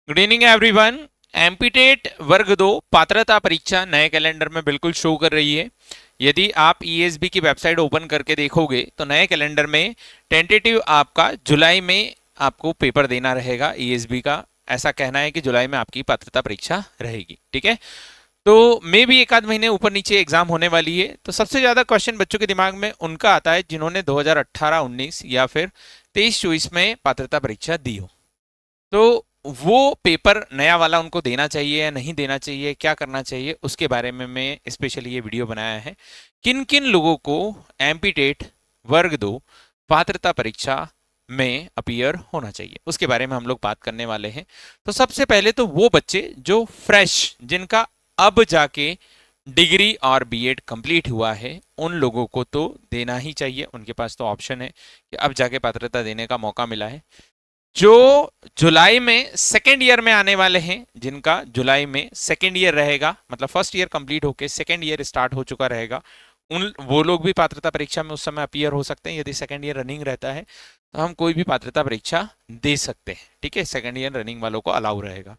Good evening everyone. MPTET वर्ग 2 पात्रता परीक्षा नए कैलेंडर में बिल्कुल शो कर रही है। यदि आप ईएसबी की वेबसाइट ओपन करके देखोगे तो नए कैलेंडर में टेंटेटिव आपका जुलाई में आपको पेपर देना रहेगा। ईएसबी का ऐसा कहना है कि जुलाई में आपकी पात्रता परीक्षा रहेगी। ठीक है, तो मे भी एक आध महीने ऊपर नीचे एग्जाम होने वाली है। तो सबसे ज्यादा क्वेश्चन बच्चों के दिमाग में उनका आता है जिन्होंने 2018-19 या फिर 23-24 में पात्रता परीक्षा दी हो। तो वो पेपर नया वाला उनको देना चाहिए या नहीं देना चाहिए, क्या करना चाहिए, उसके बारे में मैं स्पेशली ये वीडियो बनाया है। किन किन लोगों को एमपीटेट वर्ग 2 पात्रता परीक्षा में अपीयर होना चाहिए उसके बारे में हम लोग बात करने वाले हैं। तो सबसे पहले तो वो बच्चे जो फ्रेश, जिनका अब जाके डिग्री और बीएड कंप्लीट हुआ है, उन लोगों को तो देना ही चाहिए। उनके पास तो ऑप्शन है कि अब जाके पात्रता देने का मौका मिला है। जो जुलाई में सेकेंड ईयर में आने वाले हैं, जिनका जुलाई में सेकेंड ईयर रहेगा, मतलब फर्स्ट ईयर कंप्लीट होके सेकेंड ईयर स्टार्ट हो चुका रहेगा, उन वो लोग भी पात्रता परीक्षा में उस समय अपीयर हो सकते हैं। यदि सेकेंड ईयर रनिंग रहता है तो हम कोई भी पात्रता परीक्षा दे सकते हैं। ठीक है, सेकेंड ईयर रनिंग वालों को अलाउ रहेगा।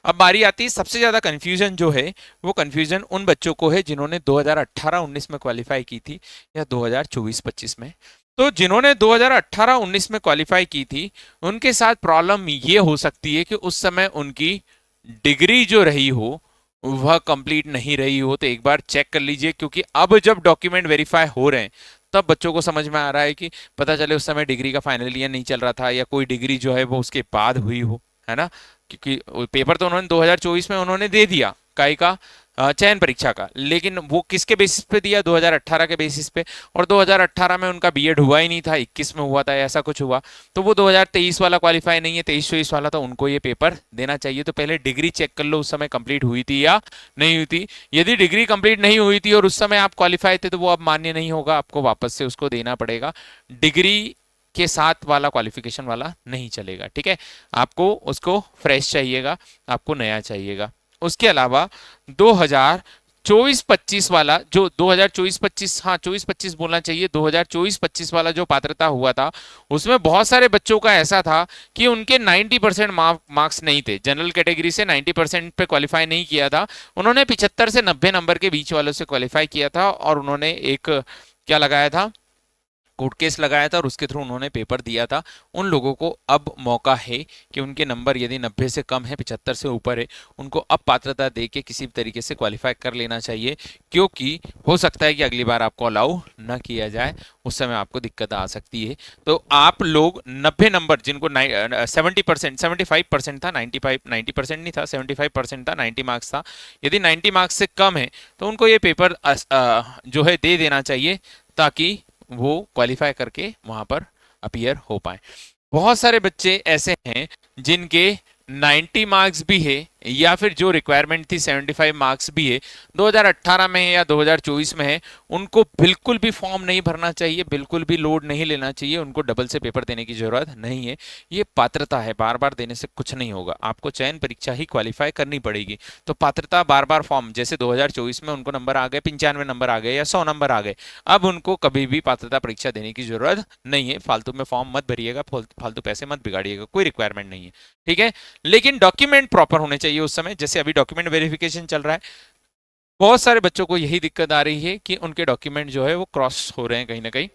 अब बारी आती है, सबसे ज्यादा कंफ्यूजन जो है वो कंफ्यूजन उन बच्चों को है जिन्होंने 2018-19 में क्वालिफाई की थी या 2024-25 में। तो जिन्होंने 2018-19 में क्वालिफाई की थी उनके साथ प्रॉब्लम ये हो सकती है कि उस समय उनकी डिग्री जो रही हो वह कंप्लीट नहीं रही हो। तो एक बार चेक कर लीजिए, क्योंकि अब जब डॉक्यूमेंट वेरीफाई हो रहे हैं तब बच्चों को समझ में आ रहा है कि पता चले उस समय डिग्री का फाइनल ईयर नहीं चल रहा था या कोई डिग्री जो है वो उसके बाद हुई हो, है ना। क्योंकि पेपर तो उन्होंने 2024 में उन्होंने दे दिया काई का चयन परीक्षा का, लेकिन वो किसके बेसिस पे दिया, 2018 के बेसिस पे। और 2018 में उनका बीएड हुआ ही नहीं था, 21 में हुआ था, ऐसा कुछ हुआ। तो वो 2023 वाला क्वालिफाई नहीं है, 23-24 वाला, तो उनको ये पेपर देना चाहिए। तो पहले डिग्री चेक कर लो उस समय कंप्लीट हुई थी या नहीं हुई थी। यदि डिग्री कंप्लीट नहीं हुई थी और उस समय आप क्वालिफाई थे तो वो अब मान्य नहीं होगा, आपको वापस से उसको देना पड़ेगा। डिग्री के साथ वाला क्वालिफिकेशन वाला नहीं चलेगा। ठीक है, आपको उसको फ्रेश चाहिएगा, आपको नया चाहिएगा। उसके अलावा 2024-25 वाला जो 2024-25, हाँ 24-25 बोलना चाहिए, 2024-25 वाला जो पात्रता हुआ था उसमें बहुत सारे बच्चों का ऐसा था कि उनके 90% मार्क्स नहीं थे। जनरल कैटेगरी से 90% पे क्वालिफाई नहीं किया था। उन्होंने 75 से 90 नंबर के बीच वालों से क्वालिफाई किया था और उन्होंने एक क्या लगाया था, कोर्ट केस लगाया था और उसके थ्रू उन्होंने पेपर दिया था। उन लोगों को अब मौका है कि उनके नंबर यदि 90 से कम है, 75 से ऊपर है, उनको अब पात्रता दे के किसी भी तरीके से क्वालिफाई कर लेना चाहिए। क्योंकि हो सकता है कि अगली बार आपको अलाउ न किया जाए, उस समय आपको दिक्कत आ सकती है। तो आप लोग 90 नंबर, जिनको 70%, 75% था, 90% नहीं था, 75% था, 90 मार्क्स था, यदि 90 मार्क्स से कम है तो उनको ये पेपर जो है दे देना चाहिए, ताकि वो क्वालिफाई करके वहां पर अपीयर हो पाए। बहुत सारे बच्चे ऐसे हैं जिनके 90 मार्क्स भी है या फिर जो रिक्वायरमेंट थी 75 मार्क्स भी है, 2018 में है या 2024 में है, उनको बिल्कुल भी फॉर्म नहीं भरना चाहिए, बिल्कुल भी लोड नहीं लेना चाहिए, उनको डबल से पेपर देने की जरूरत नहीं है। ये पात्रता है, बार बार देने से कुछ नहीं होगा, आपको चयन परीक्षा ही क्वालिफाई करनी पड़ेगी। तो पात्रता बार बार फॉर्म, जैसे 2024 में उनको नंबर आ गए, 95 नंबर आ गए या 100 नंबर आ गए, अब उनको कभी भी पात्रता परीक्षा देने की जरूरत नहीं है। फालतू में फॉर्म मत भरिएगा, फालतू पैसे मत बिगाड़िएगा, कोई रिक्वायरमेंट नहीं है। ठीक है, लेकिन डॉक्यूमेंट प्रॉपर होने चाहिए उस समय। जैसे अभी डॉक्यूमेंट वेरिफिकेशन चल रहा है, बहुत सारे बच्चों को यही दिक्कत आ रही है कि उनके डॉक्यूमेंट जो है वो क्रॉस हो रहे हैं कहीं ना कहीं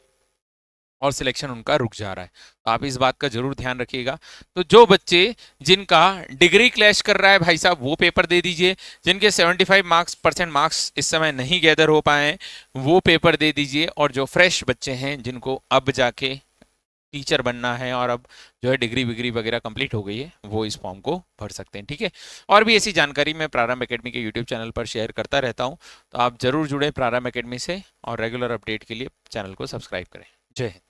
और सिलेक्शन उनका रुक जा रहा है। तो आप इस बात का जरूर ध्यान रखिएगा। तो जो बच्चे जिनका डिग्री क्लैश कर रहा है भाई साहब, वो पेपर दे दीजिए। जिनके 75% मार्क्स इस समय नहीं गैदर हो पाए हैं वो पेपर दे दीजिए। और जो फ्रेश बच्चे हैं जिनको अब जाके टीचर बनना है और अब जो है डिग्री विग्री वगैरह कंप्लीट हो गई है, वो इस फॉर्म को भर सकते हैं। ठीक है, और भी ऐसी जानकारी मैं प्रारंभ एकेडमी के यूट्यूब चैनल पर शेयर करता रहता हूं, तो आप जरूर जुड़े प्रारंभ एकेडमी से और रेगुलर अपडेट के लिए चैनल को सब्सक्राइब करें। जय हिंद।